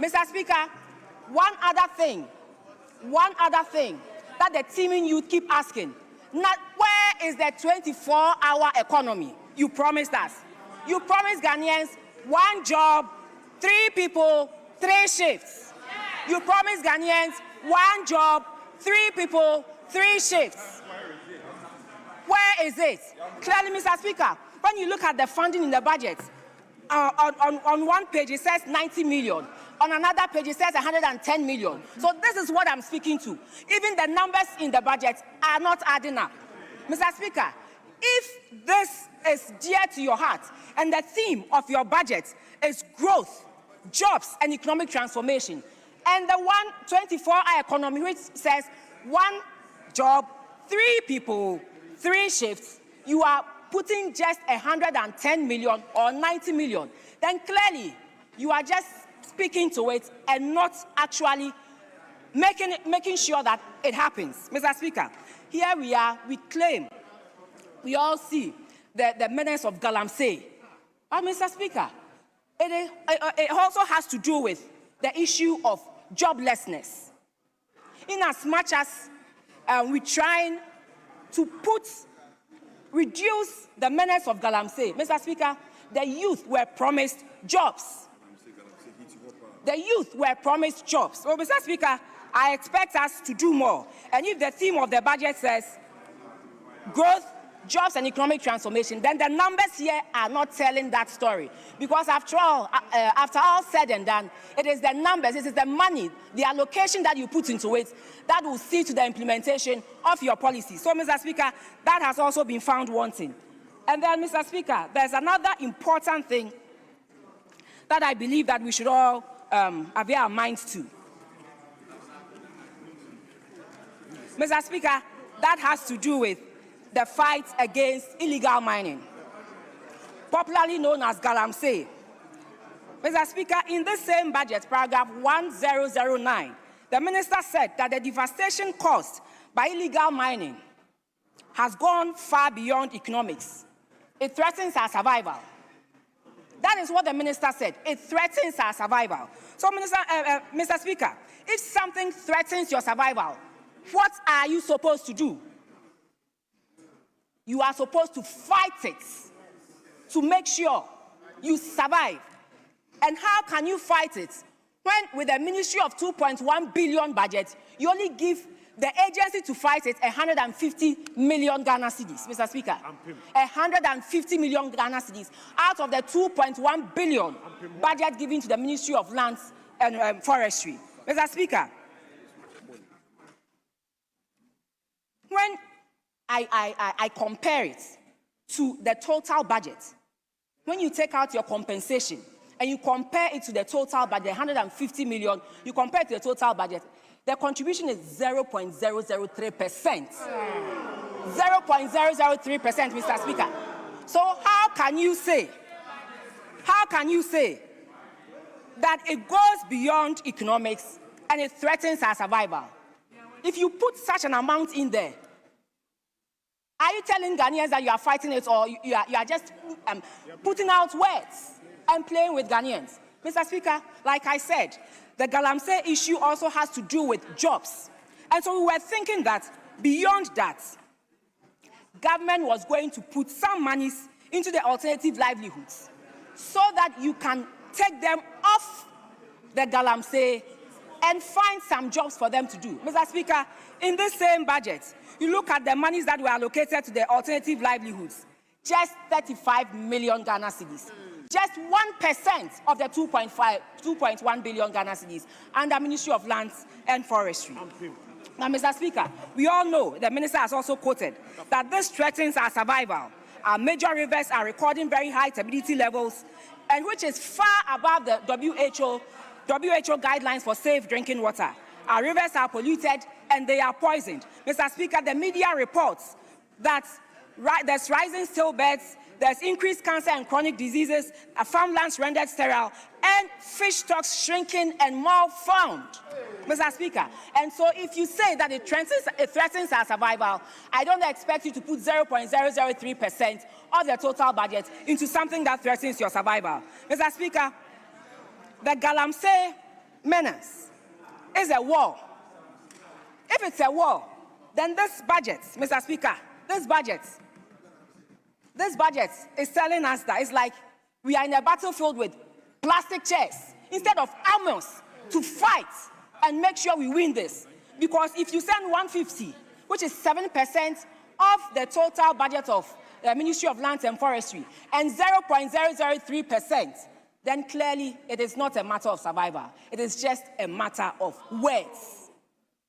Mr. Speaker, one other thing that the teaming youth keep asking, not where is the 24-hour economy you promised us? You promised Ghanaians 1 job, 3 people, 3 shifts. You promised Ghanaians 1 job, 3 people, 3 shifts. Where is it? Clearly, Mr. Speaker, when you look at the funding in the budget, on one page it says 90 million. On another page it says 110 million. So this is what I'm speaking to. Even the numbers in the budget are not adding up. Mr. Speaker, if this is dear to your heart and the theme of your budget is growth, jobs and economic transformation, and the 24-hour economy which says 1 job, 3 people, 3 shifts, you are putting just 110 million or 90 million, then clearly you are just speaking to it and not actually making sure that it happens. Mr. Speaker, here we are, we claim, we all see the menace of Galamsey. But Mr. Speaker, it also has to do with the issue of joblessness. In as much as we're trying to reduce the menace of Galamsey, Mr. Speaker, the youth were promised jobs. The youth were promised jobs. So, Mr. Speaker, I expect us to do more. And if the theme of the budget says growth, jobs and economic transformation, then the numbers here are not telling that story. Because after all said and done, it is the numbers, it is the money, the allocation that you put into it that will see to the implementation of your policy. So, Mr. Speaker, that has also been found wanting. And then, Mr. Speaker, there's another important thing that I believe that we should all avail our minds to. Mr. Speaker, that has to do with the fight against illegal mining, popularly known as Galamsey. Mr. Speaker, in the same budget, paragraph 1009, the minister said that the devastation caused by illegal mining has gone far beyond economics. It threatens our survival. That is what the minister said. It threatens our survival. So, Mr. Speaker, if something threatens your survival, what are you supposed to do? You are supposed to fight it to make sure you survive. And how can you fight it when with a ministry of 2.1 billion budget, you only give the agency to fight it 150 million Ghana cedis, Mr. Speaker? 150 million Ghana cedis out of the 2.1 billion budget given to the Ministry of Lands and Forestry. Mr. Speaker, when I compare it to the total budget, when you take out your compensation and you compare it to the total budget, 150 million, you compare it to the total budget, the contribution is 0.003%. 0.003%, Mr. Speaker. So how can you say that it goes beyond economics and it threatens our survival? If you put such an amount in there, are you telling Ghanaians that you are fighting it, or you are just putting out words and playing with Ghanaians? Mr. Speaker, like I said, the Galamsey issue also has to do with jobs. And so we were thinking that beyond that, government was going to put some monies into the alternative livelihoods so that you can take them off the Galamsey and find some jobs for them to do. Mr. Speaker, in this same budget, you look at the monies that were allocated to the alternative livelihoods, just 35 million Ghana cedis. Just 1% of the 2.1 billion Ghana cedis under Ministry of Lands and Forestry. Now, Mr. Speaker, we all know, the minister has also quoted, that this threatens our survival. Our major rivers are recording very high turbidity levels, and which is far above the WHO guidelines for safe drinking water. Our rivers are polluted and they are poisoned. Mr. Speaker, the media reports that there's rising stillbirths, there's increased cancer and chronic diseases, farmlands rendered sterile, and fish stocks shrinking and malformed, Mr. Speaker. And so if you say that it threatens our survival, I don't expect you to put 0.003% of the total budget into something that threatens your survival. Mr. Speaker, the Galamsey menace is a war. If it's a war, then this budget, Mr. Speaker, this budget is telling us that it's like we are in a battlefield with plastic chairs instead of armors to fight and make sure we win this. Because if you send 150, which is 7% of the total budget of the Ministry of Lands and Forestry, and 0.003%, then clearly it is not a matter of survival. It is just a matter of words.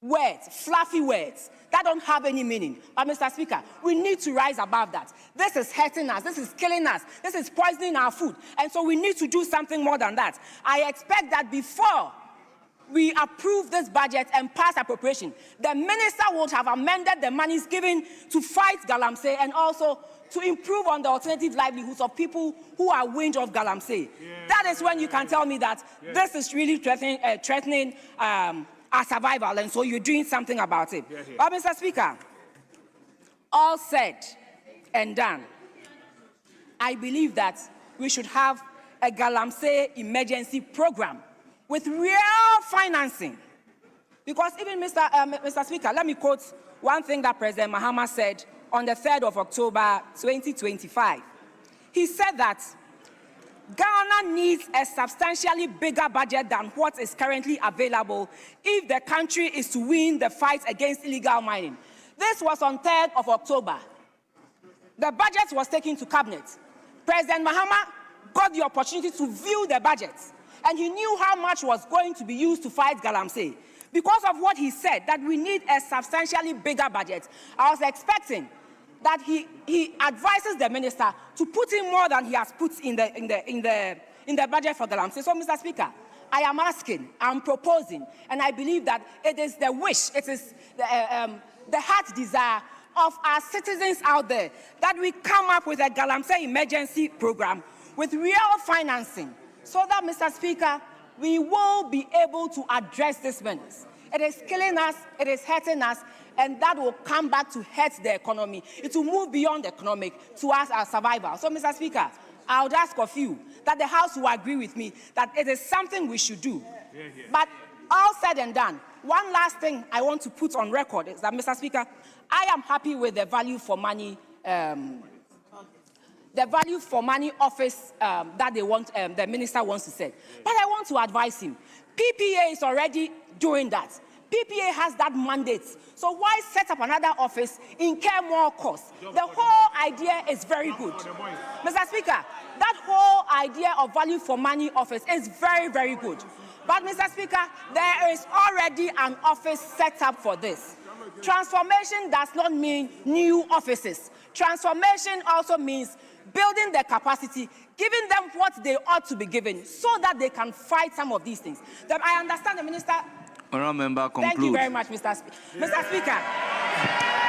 Words, fluffy words, that don't have any meaning. But Mr. Speaker, we need to rise above that. This is hurting us, this is killing us, this is poisoning our food. And so we need to do something more than that. I expect that before we approve this budget and pass appropriation, the minister would have amended the monies given to fight Galamsey and also to improve on the alternative livelihoods of people who are wind of Galamsey. That is when you can tell me that this is really threatening our survival, and so you're doing something about it. But Mr. Speaker, all said and done, I believe that we should have a Galamsey emergency program with real financing. Because even Mr. Speaker, let me quote one thing that President Mahama said on the 3rd of October 2025. He said that Ghana needs a substantially bigger budget than what is currently available if the country is to win the fight against illegal mining. This was on 3rd of October. The budget was taken to cabinet. President Mahama got the opportunity to view the budget, and he knew how much was going to be used to fight Galamsey. Because of what he said, that we need a substantially bigger budget, I was expecting that he advises the minister to put in more than he has put in the budget for Galamsey. So, Mr. Speaker, I am asking, I'm proposing, and I believe that it is the wish, it is the heart desire of our citizens out there that we come up with a Galamsey emergency program with real financing, so that, Mr. Speaker, we will be able to address this menace. It is killing us, it is hurting us, and that will come back to hurt the economy. It will move beyond economic to us our survival. So, Mr. Speaker, I would ask of you that the House will agree with me that it is something we should do. But all said and done, one last thing I want to put on record is that, Mr. Speaker, I am happy with the value for money office that they want, the minister wants to set. But I want to advise him. PPA is already doing that. PPA has that mandate. So why set up another office, incur more costs? The whole idea is very good. Mr. Speaker, that whole idea of value for money office is very, very good. But, Mr. Speaker, there is already an office set up for this. Transformation does not mean new offices. Transformation also means building their capacity, giving them what they ought to be given so that they can fight some of these things. I understand the minister. Honourable Member, conclude. Thank you very much, Mr. Speaker. Mr. Speaker.